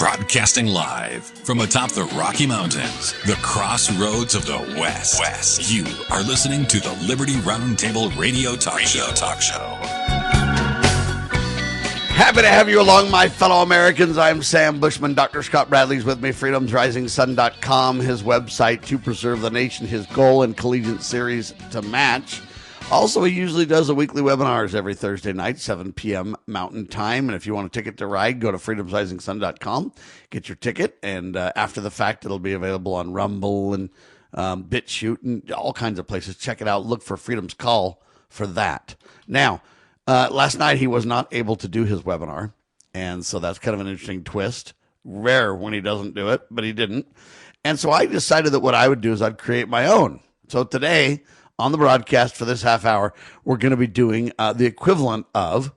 Broadcasting live from atop the Rocky Mountains, the crossroads of the West. You are listening to the Liberty RoundTable Radio Talk Show. Happy to have you along, my fellow Americans. I'm Sam Bushman. Dr. Scott Bradley's with me. freedomsrisingsun.com, his website to preserve the nation, his goal and collegiate series to match. Also, he usually does a weekly webinars every Thursday night, 7 p.m. Mountain Time. And if you want a ticket to ride, go to freedomsrisingsun.com, get your ticket. And after the fact, it'll be available on Rumble and BitChute and all kinds of places. Check it out. Look for Freedom's Call for that. Now, last night he was not able to do his webinar. And so that's kind of an interesting twist. Rare when he doesn't do it, but he didn't. And so I decided that what I would do is I'd create my own. So today, on the broadcast for this half hour, we're going to be doing the equivalent of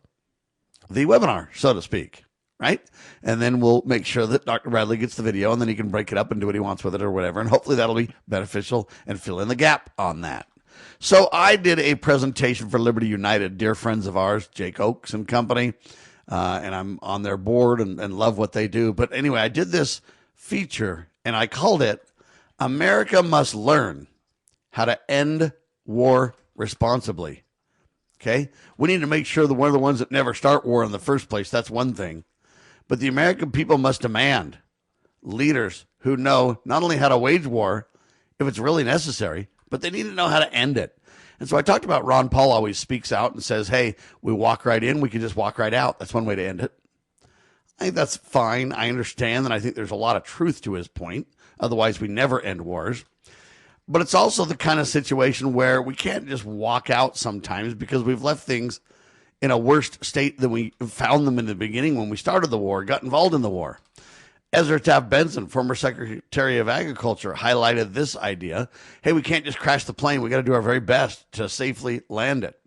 the webinar, so to speak, right? And then we'll make sure that Dr. Bradley gets the video, and then he can break it up and do what he wants with it or whatever. And hopefully that'll be beneficial and fill in the gap on that. So I did a presentation for Liberty United, dear friends of ours, Jake Oaks and company, and I'm on their board and love what they do. But anyway, I did this feature, and I called it America Must Learn How to End War Responsibly. Okay? We need to make sure that we're the ones that never start war in the first place. That's one thing. But the American people must demand leaders who know not only how to wage war if it's really necessary, but they need to know how to end it. And so I talked about Ron Paul always speaks out and says, hey, we walk right in, we can just walk right out. That's one way to end it. I think that's fine. I understand, and I think there's a lot of truth to his point. Otherwise, we never end wars. But it's also the kind of situation where we can't just walk out sometimes because we've left things in a worse state than we found them in the beginning when we started the war, got involved in the war. Ezra Taft Benson, former Secretary of Agriculture, highlighted this idea. Hey, we can't just crash the plane. We got to do our very best to safely land it.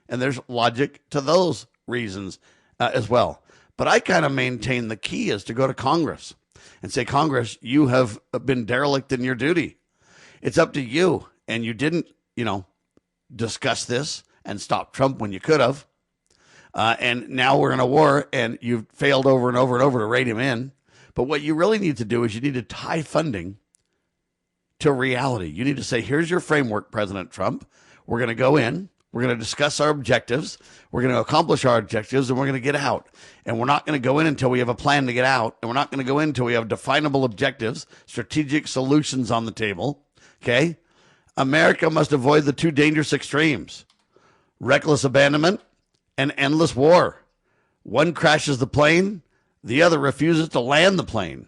And there's logic to those reasons as well. But I kind of maintain the key is to go to Congress and say, Congress, you have been derelict in your duty. It's up to you, and you didn't, discuss this and stop Trump when you could have. And now we're in a war, and you've failed over and over and over to rate him in. But what you really need to do is you need to tie funding to reality. You need to say, here's your framework, President Trump. We're going to go in. We're going to discuss our objectives. We're going to accomplish our objectives, and we're going to get out. And we're not going to go in until we have a plan to get out. And we're not going to go in until we have definable objectives, strategic solutions on the table. Okay, America must avoid the two dangerous extremes, reckless abandonment and endless war. One crashes the plane, the other refuses to land the plane.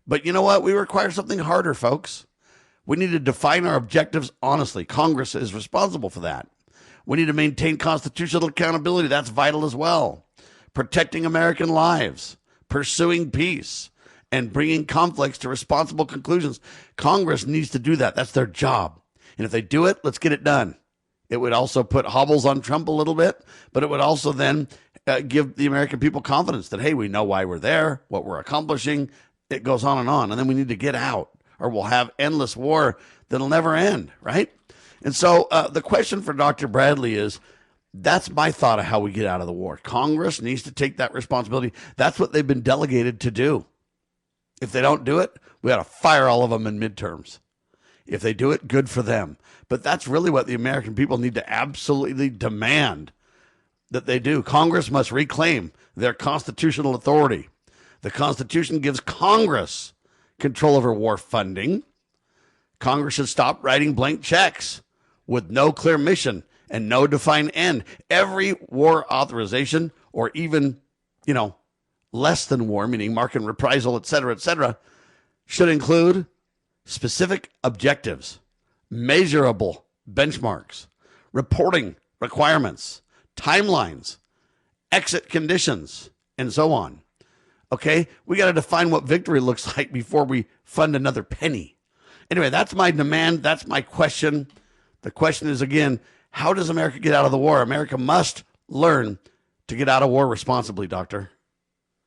But you know what? We require something harder, folks. We need to define our objectives honestly. Congress is responsible for that. We need to maintain constitutional accountability. That's vital as well. Protecting American lives, pursuing peace, and bringing conflicts to responsible conclusions. Congress needs to do that. That's their job. And if they do it, let's get it done. It would also put hobbles on Trump a little bit, but it would also then give the American people confidence that, hey, we know why we're there, what we're accomplishing. It goes on. And then we need to get out, or we'll have endless war that'll never end, right? And so the question for Dr. Bradley is, that's my thought of how we get out of the war. Congress needs to take that responsibility. That's what they've been delegated to do. If they don't do it, we ought to fire all of them in midterms. If they do it, good for them. But that's really what the American people need to absolutely demand that they do. Congress must reclaim their constitutional authority. The Constitution gives Congress control over war funding. Congress should stop writing blank checks with no clear mission and no defined end. Every war authorization, or even, less than war, meaning marking reprisal, et cetera, should include specific objectives, measurable benchmarks, reporting requirements, timelines, exit conditions, and so on. Okay? We got to define what victory looks like before we fund another penny. Anyway, that's my demand. That's my question. The question is, again, how does America get out of the war? America must learn to get out of war responsibly, Doctor.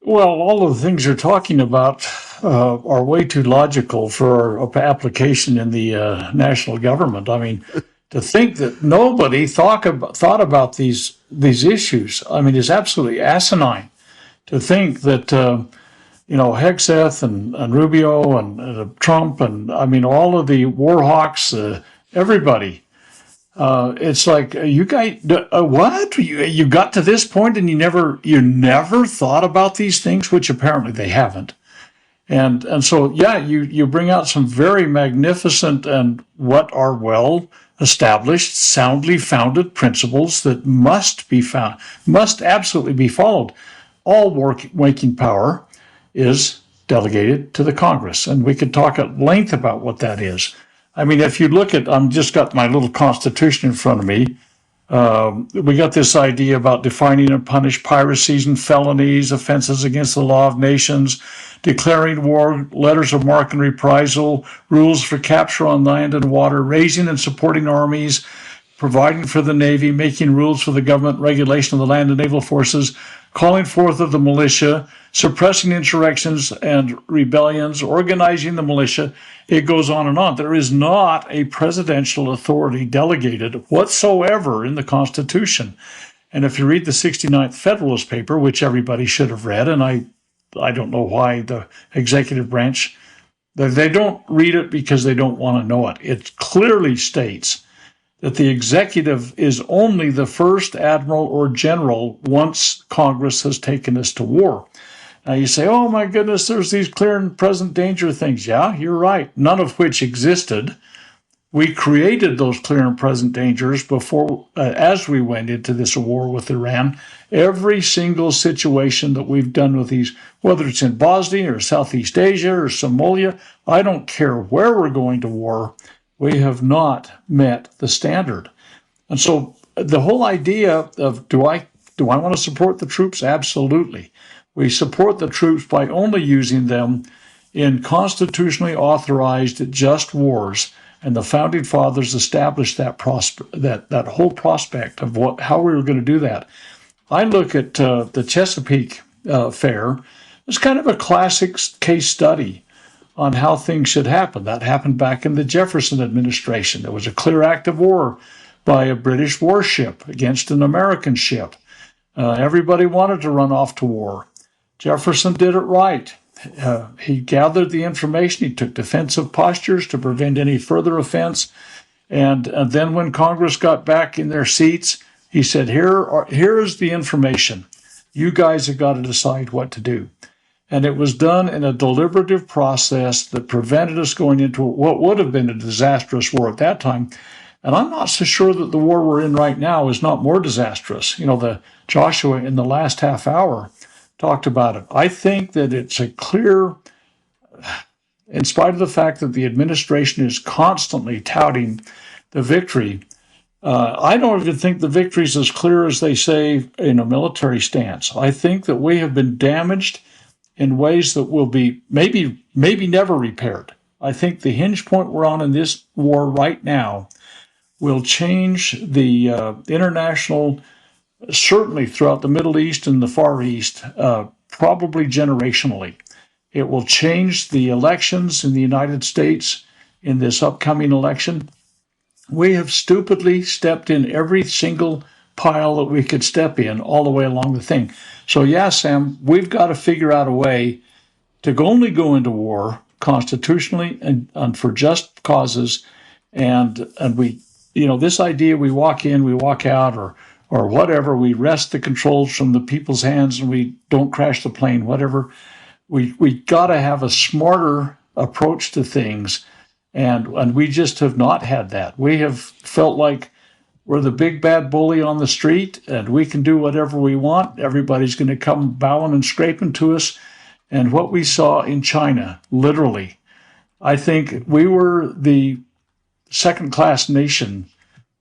Well, all of the things you're talking about are way too logical for application in the national government. I mean, to think that nobody thought about these issues, I mean, is absolutely asinine. To think that Hegseth and Rubio and Trump and all of the war hawks, everybody. It's like you guys, what you got to this point and you never thought about these things, which apparently they haven't. And so you bring out some very magnificent and what are well established, soundly founded principles that must absolutely be followed. All working power is delegated to the Congress, and we could talk at length about what that is. If you look at, I've just got my little Constitution in front of me. We got this idea about defining and punish piracies and felonies, offenses against the law of nations, declaring war, letters of marque and reprisal, rules for capture on land and water, raising and supporting armies, providing for the Navy, making rules for the government regulation of the land and naval forces, calling forth of the militia, suppressing insurrections and rebellions, organizing the militia. It goes on and on. There is not a presidential authority delegated whatsoever in the Constitution. And if you read the 69th Federalist Paper, which everybody should have read, and I don't know why the executive branch, they don't read it because they don't want to know it. It clearly states that the executive is only the first admiral or general once Congress has taken us to war. Now you say, oh my goodness, there's these clear and present danger things. Yeah, you're right. None of which existed. We created those clear and present dangers before, as we went into this war with Iran. Every single situation that we've done with these, whether it's in Bosnia or Southeast Asia or Somalia, I don't care where we're going to war, we have not met the standard. And so the whole idea of do I want to support the troops? Absolutely. We support the troops by only using them in constitutionally authorized just wars. And the founding fathers established that whole prospect of how we were going to do that. I look at the Chesapeake affair as kind of a classic case study on how things should happen. That happened back in the Jefferson administration. There was a clear act of war by a British warship against an American ship. Everybody wanted to run off to war. Jefferson did it right. He gathered the information. He took defensive postures to prevent any further offense. And then when Congress got back in their seats, he said, here is the information. You guys have got to decide what to do. And it was done in a deliberative process that prevented us going into what would have been a disastrous war at that time. And I'm not so sure that the war we're in right now is not more disastrous. The Joshua in the last half hour talked about it. I think that it's a clear, in spite of the fact that the administration is constantly touting the victory, I don't even think the victory is as clear as they say in a military stance. I think that we have been damaged in ways that will be maybe never repaired. I think the hinge point we're on in this war right now will change the international, certainly throughout the Middle East and the Far East, probably generationally. It will change the elections in the United States in this upcoming election. We have stupidly stepped in every single pile that we could step in all the way along the thing. So yeah, Sam, we've got to figure out a way to only go into war constitutionally and for just causes. And we, this idea we walk in, we walk out, or whatever, we wrest the controls from the people's hands and we don't crash the plane, whatever. We got to have a smarter approach to things. And we just have not had that. We have felt like we're the big bad bully on the street and we can do whatever we want. Everybody's going to come bowing and scraping to us. And what we saw in China, literally, I think we were the second-class nation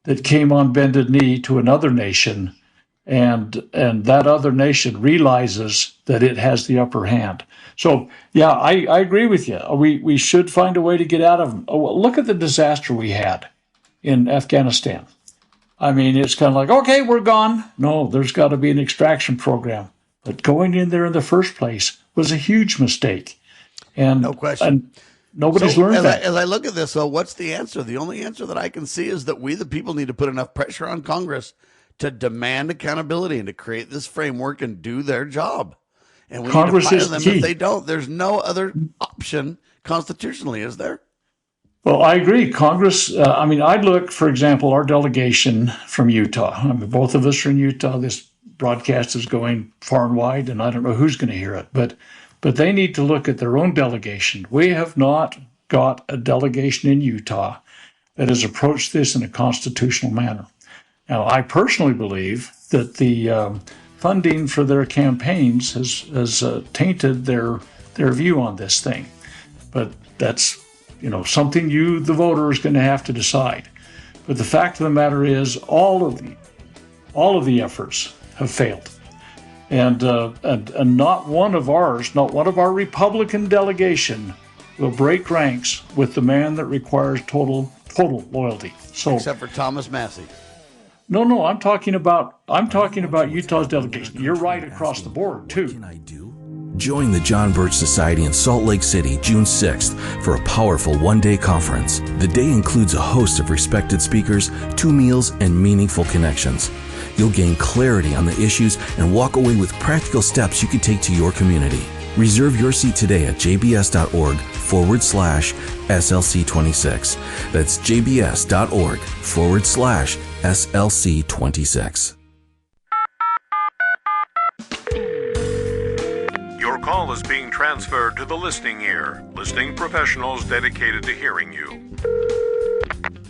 that came on bended knee to another nation, and that other nation realizes that it has the upper hand. So, yeah, I agree with you. We should find a way to get out of them. Look at the disaster we had in Afghanistan. It's kind of like, okay, we're gone. No, there's got to be an extraction program. But going in there in the first place was a huge mistake. And, no question. And nobody's learned that. As I look at this, what's the answer? The only answer that I can see is that we, the people, need to put enough pressure on Congress to demand accountability and to create this framework and do their job. And we Congress need to is fire them key. if they don't. There's no other option constitutionally, is there? Well, I agree. Congress, I look, for example, our delegation from Utah. Both of us are in Utah. This broadcast is going far and wide, and I don't know who's going to hear it, but they need to look at their own delegation. We have not got a delegation in Utah that has approached this in a constitutional manner. Now, I personally believe that the funding for their campaigns has tainted their view on this thing, but that's something the voter, is going to have to decide. But the fact of the matter is, all of the efforts have failed, and not one of our Republican delegation will break ranks with the man that requires total loyalty. So, except for Thomas Massie. No, I'm talking about Utah's delegation. You're right across the board too. Join the John Birch Society in Salt Lake City, June 6th, for a powerful one-day conference. The day includes a host of respected speakers, 2 meals, and meaningful connections. You'll gain clarity on the issues and walk away with practical steps you can take to your community. Reserve your seat today at jbs.org/SLC26. That's jbs.org/SLC26. Your call is being transferred to the listening ear. Listening professionals dedicated to hearing you.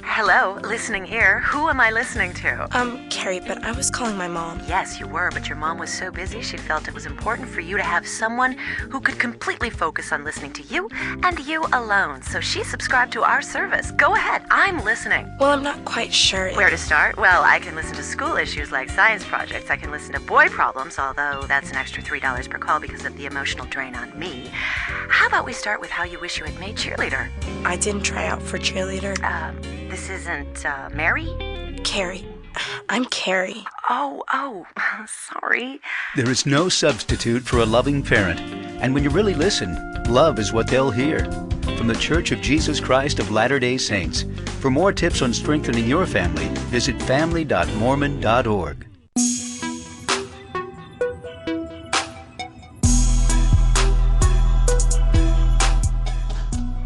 Hello, listening ear. Who am I listening to? Carrie, but I was calling my mom. Yes, you were, but your mom was so busy she felt it was important for you to have someone who could completely focus on listening to you and you alone. So she subscribed to our service. Go ahead, I'm listening. Well, I'm not quite sure. Where to start? Well, I can listen to school issues like science projects. I can listen to boy problems, although that's an extra $3 per call because of the emotional drain on me. How about we start with how you wish you had made cheerleader? I didn't try out for cheerleader. This isn't, Mary? Carrie. I'm Carrie. Oh, sorry. There is no substitute for a loving parent. And when you really listen, love is what they'll hear. From the Church of Jesus Christ of Latter-day Saints. For more tips on strengthening your family, visit family.mormon.org.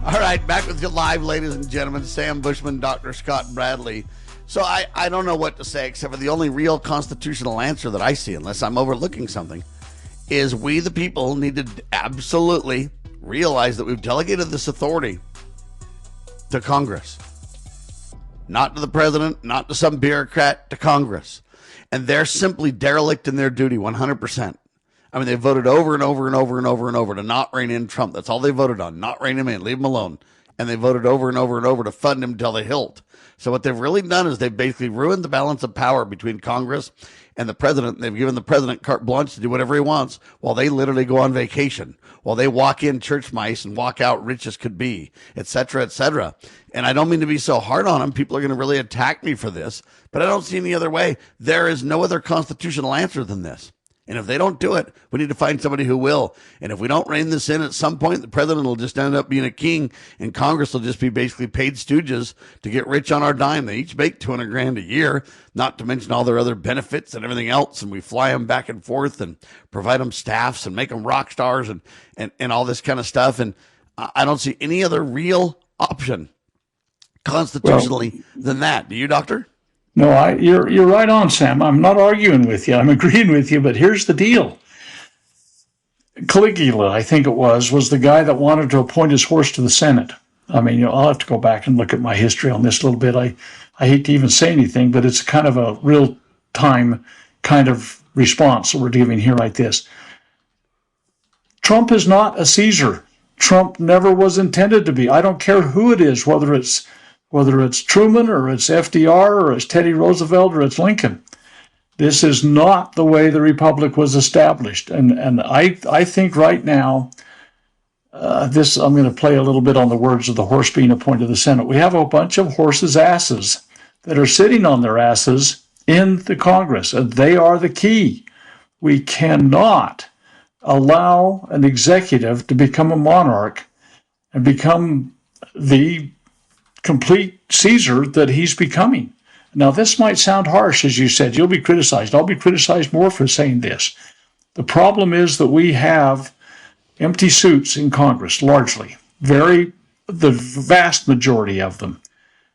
All right, back with you live, ladies and gentlemen. Sam Bushman, Dr. Scott Bradley. So I don't know what to say, except for the only real constitutional answer that I see, unless I'm overlooking something, is we the people need to absolutely realize that we've delegated this authority to Congress. Not to the president, not to some bureaucrat, to Congress. And they're simply derelict in their duty 100%. I mean, they voted over and over and over and over and over to not rein in Trump. That's all they voted on, not rein him in, leave him alone. And they voted over and over and over to fund him till the hilt. So what they've really done is they've basically ruined the balance of power between Congress and the president. They've given the president carte blanche to do whatever he wants while they literally go on vacation, while they walk in church mice and walk out rich as could be, et cetera, et cetera. And I don't mean to be so hard on them. People are going to really attack me for this, but I don't see any other way. There is no other constitutional answer than this. And if they don't do it, we need to find somebody who will. And if we don't rein this in at some point, the president will just end up being a king and Congress will just be basically paid stooges to get rich on our dime. They each make $200,000 a year, not to mention all their other benefits and everything else. And we fly them back and forth and provide them staffs and make them rock stars and all this kind of stuff. And I don't see any other real option constitutionally than that. Do you, Doctor? No, you're right on, Sam. I'm not arguing with you. I'm agreeing with you, but here's the deal. Caligula, I think it was the guy that wanted to appoint his horse to the Senate. I mean, I'll have to go back and look at my history on this a little bit. I hate to even say anything, but it's kind of a real-time kind of response that we're giving here like this. Trump is not a Caesar. Trump never was intended to be. I don't care who it is, whether it's Truman or it's FDR or it's Teddy Roosevelt or it's Lincoln. This is not the way the republic was established. And I think right now, I'm going to play a little bit on the words of the horse being appointed to the Senate. We have a bunch of horses' asses that are sitting on their asses in the Congress, and they are the key. We cannot allow an executive to become a monarch and become the complete Caesar that he's becoming. Now, this might sound harsh, as you said. You'll be criticized. I'll be criticized more for saying this. The problem is that we have empty suits in Congress, largely, the vast majority of them.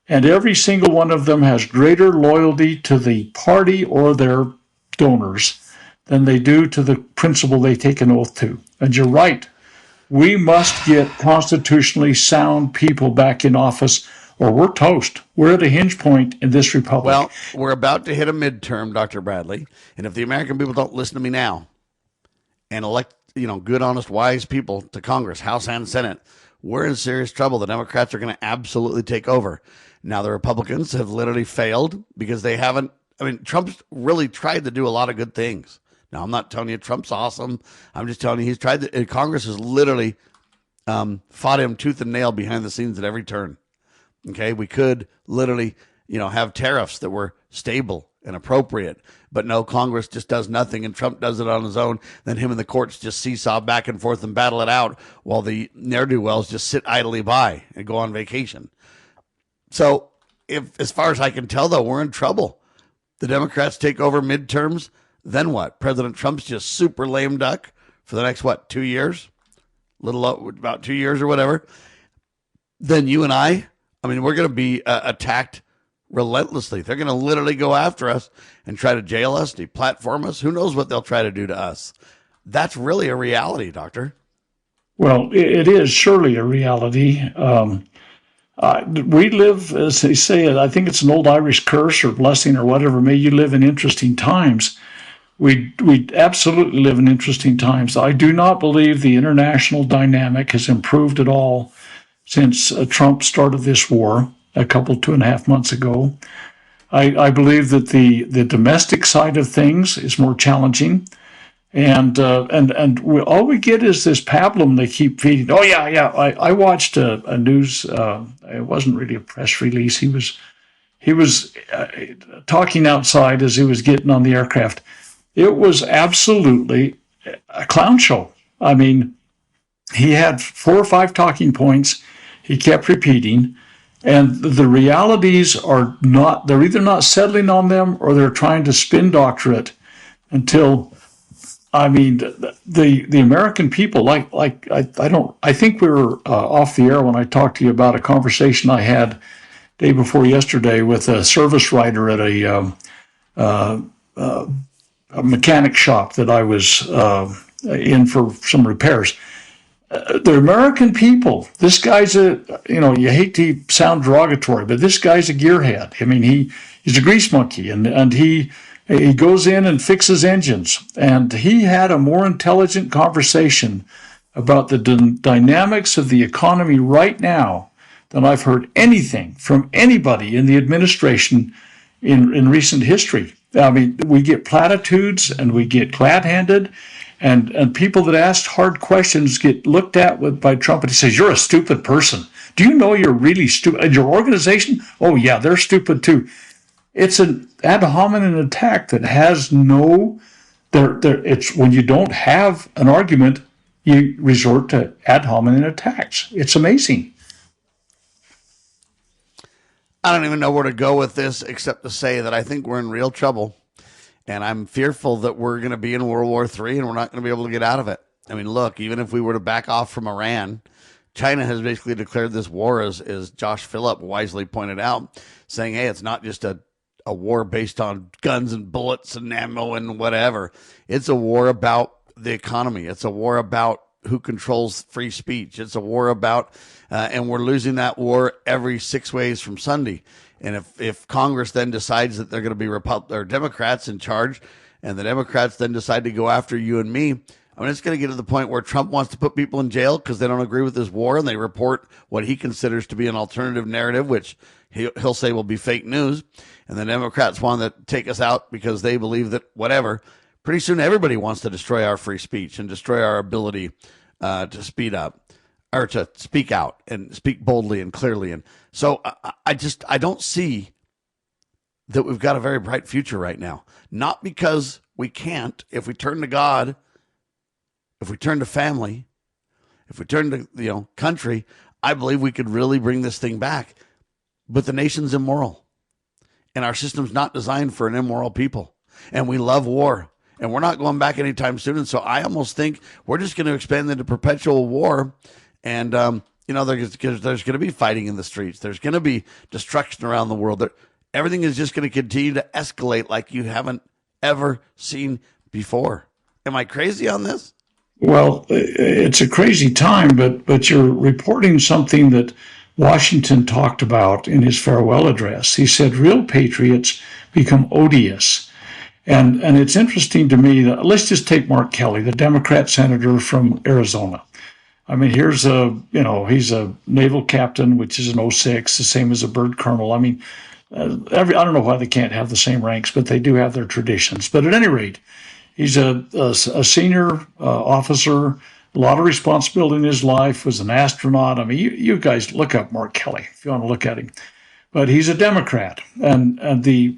And every single one of them has greater loyalty to the party or their donors than they do to the principle they take an oath to. And you're right. We must get constitutionally sound people back in office, or we're toast. We're at a hinge point in this republic. Well, we're about to hit a midterm, Dr. Bradley. And if the American people don't listen to me now and elect, good, honest, wise people to Congress, House and Senate, we're in serious trouble. The Democrats are going to absolutely take over. Now, the Republicans have literally failed because they haven't. Trump's really tried to do a lot of good things. Now, I'm not telling you Trump's awesome. I'm just telling you he's tried to. Congress has literally fought him tooth and nail behind the scenes at every turn. Okay, we could literally, have tariffs that were stable and appropriate, but no, Congress just does nothing, and Trump does it on his own. Then him and the courts just seesaw back and forth and battle it out, while the ne'er-do-wells just sit idly by and go on vacation. So, as far as I can tell, though, we're in trouble. The Democrats take over midterms, then what? President Trump's just super lame duck for the next, 2 years? About 2 years or whatever. Then you and we're going to be attacked relentlessly. They're going to literally go after us and try to jail us, deplatform us. Who knows what they'll try to do to us? That's really a reality, Doctor. Well, it is surely a reality. We live, as they say, I think it's an old Irish curse or blessing or whatever, may you live in interesting times. We absolutely live in interesting times. I do not believe the international dynamic has improved at all since Trump started this war a couple, 2.5 months ago. I believe that the domestic side of things is more challenging. And all we get is this pablum they keep feeding. Oh, yeah. I watched a news, it wasn't really a press release. He was talking outside as he was getting on the aircraft. It was absolutely a clown show. I mean, he had 4 or 5 talking points. He kept repeating. And the realities are not, they're either not settling on them or they're trying to spin doctor it until... the American people, I think we were off the air when I talked to you about a conversation I had day before yesterday with a service writer at a mechanic shop that I was in for some repairs. The American people, this guy's you hate to sound derogatory, but this guy's a gearhead. He's a grease monkey, and he goes in and fixes engines. And he had a more intelligent conversation about the dynamics of the economy right now than I've heard anything from anybody in the administration in recent history. We get platitudes and we get glad-handed, and people that ask hard questions get looked at by Trump, and he says, "You're a stupid person. Do you know you're really stupid? And your organization? Oh, yeah, they're stupid too." It's an ad hominem attack that has it's when you don't have an argument, you resort to ad hominem attacks. It's amazing. I don't even know where to go with this except to say that I think we're in real trouble, and I'm fearful that we're going to be in World War III and we're not going to be able to get out of it. Look, even if we were to back off from Iran, China has basically declared this war, as Josh Phillip wisely pointed out, saying, hey, it's not just a war based on guns and bullets and ammo and whatever. It's a war about the economy. It's a war about who controls free speech. It's a war about, and we're losing that war every 6 ways from Sunday. And if Congress then decides that they're going to be Democrats in charge, and the Democrats then decide to go after you and me, it's going to get to the point where Trump wants to put people in jail because they don't agree with this war, and they report what he considers to be an alternative narrative, which he'll say will be fake news. And the Democrats want to take us out because they believe that whatever. Pretty soon everybody wants to destroy our free speech and destroy our ability to speed up or to speak out and speak boldly and clearly. And so I don't see that we've got a very bright future right now. Not because we can't. If we turn to God, if we turn to family, if we turn to country, I believe we could really bring this thing back. But the nation's immoral, and our system's not designed for an immoral people. And we love war, and we're not going back anytime soon. And so I almost think we're just going to expand into perpetual war. And, there's going to be fighting in the streets. There's going to be destruction around the world. Everything is just going to continue to escalate like you haven't ever seen before. Am I crazy on this? Well, it's a crazy time, but you're reporting something that Washington talked about in his farewell address. He said real patriots become odious. And it's interesting to me that, let's just take Mark Kelly, the Democrat senator from Arizona. I mean, he's a naval captain, which is an 06, the same as a bird colonel. I mean, I don't know why they can't have the same ranks, but they do have their traditions. But at any rate, he's a senior officer, a lot of responsibility in his life, was an astronaut. I mean, you guys look up Mark Kelly if you want to look at him. But he's a Democrat, and the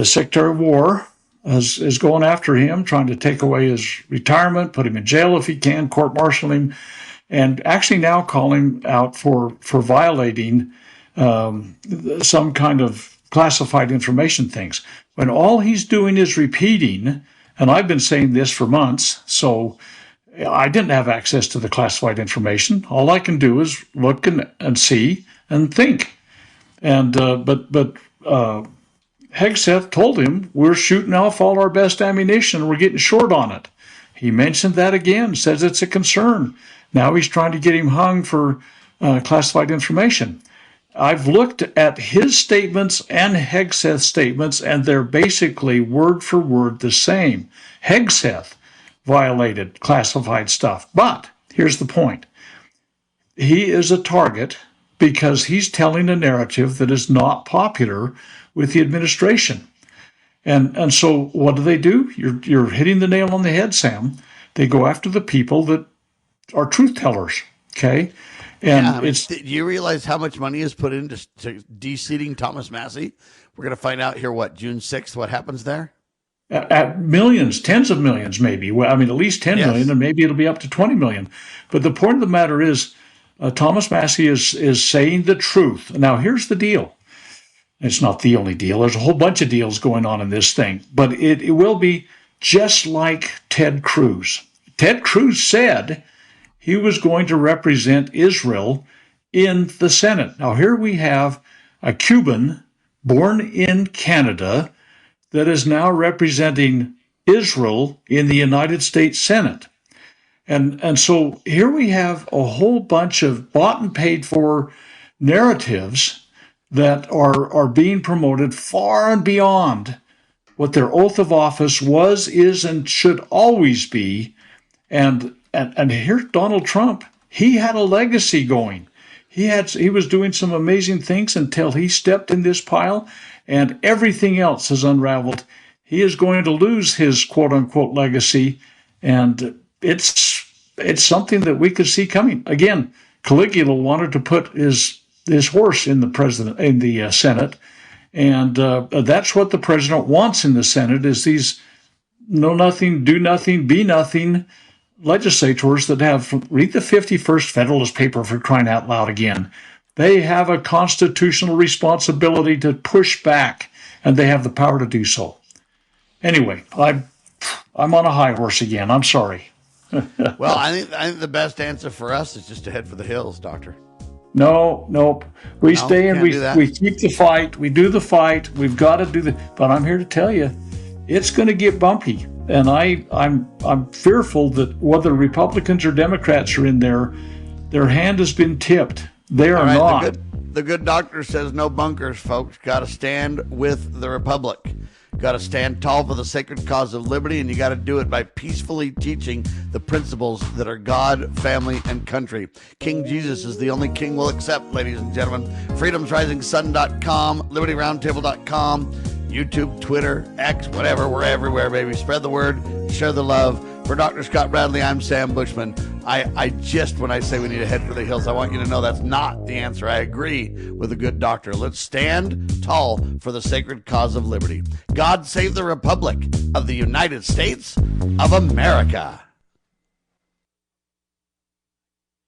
Secretary of War is going after him, trying to take away his retirement, put him in jail if he can, court-martial him, and actually now call him out for violating some kind of classified information things, when all he's doing is repeating, and I've been saying this for months, so I didn't have access to the classified information. All I can do is look and see and think. And but Hegseth told him, we're shooting off all our best ammunition, we're getting short on it. He mentioned that again, says it's a concern. Now he's trying to get him hung for classified information. I've looked at his statements and Hegseth's statements, and they're basically word for word the same. Hegseth violated classified stuff. But here's the point. He is a target because he's telling a narrative that is not popular with the administration. And so what do? You're hitting the nail on the head, Sam. They go after the people that are truth tellers, okay? And do you realize how much money is put into de-seating Thomas Massie? We're going to find out here, June 6th, what happens there? At millions, tens of millions, maybe. Well, I mean, at least 10 million, and maybe it'll be up to 20 million. But the point of the matter is, Thomas Massie is saying the truth. Now, here's the deal. It's not the only deal. There's a whole bunch of deals going on in this thing. But it will be just like Ted Cruz. Ted Cruz said he was going to represent Israel in the Senate. Now, here we have a Cuban born in Canada that is now representing Israel in the United States Senate. And so here we have a whole bunch of bought and paid for narratives that are being promoted far and beyond what their oath of office was, is, and should always be. And here's Donald Trump. He had a legacy going. He was doing some amazing things until he stepped in this pile, and everything else has unraveled. He is going to lose his quote-unquote legacy, and it's something that we could see coming. Again, Caligula wanted to put his horse in the Senate, and that's what the president wants in the Senate, is these know nothing, do nothing, be nothing legislators that read the 51st Federalist Paper, for crying out loud again. They have a constitutional responsibility to push back, and they have the power to do so. Anyway, I'm on a high horse again. I'm sorry. Well, I think the best answer for us is just to head for the hills, Doctor. Nope. We stay and we keep the fight. We do the fight. We've got to do the. But I'm here to tell you, it's going to get bumpy. And I'm fearful that whether Republicans or Democrats are in there, their hand has been tipped. They are not. The good doctor says no bunkers, folks. Got to stand with the Republic. Got to stand tall for the sacred cause of liberty, and you got to do it by peacefully teaching the principles that are God, family, and country. King Jesus is the only king we'll accept, ladies and gentlemen. freedomsrisingsun.com, libertyroundtable.com, YouTube, Twitter, X, whatever. We're everywhere, baby. Spread the word, share the love. For Dr. Scott Bradley, I'm Sam Bushman. When I say we need to head for the hills, I want you to know that's not the answer. I agree with the good doctor. Let's stand tall for the sacred cause of liberty. God save the Republic of the United States of America.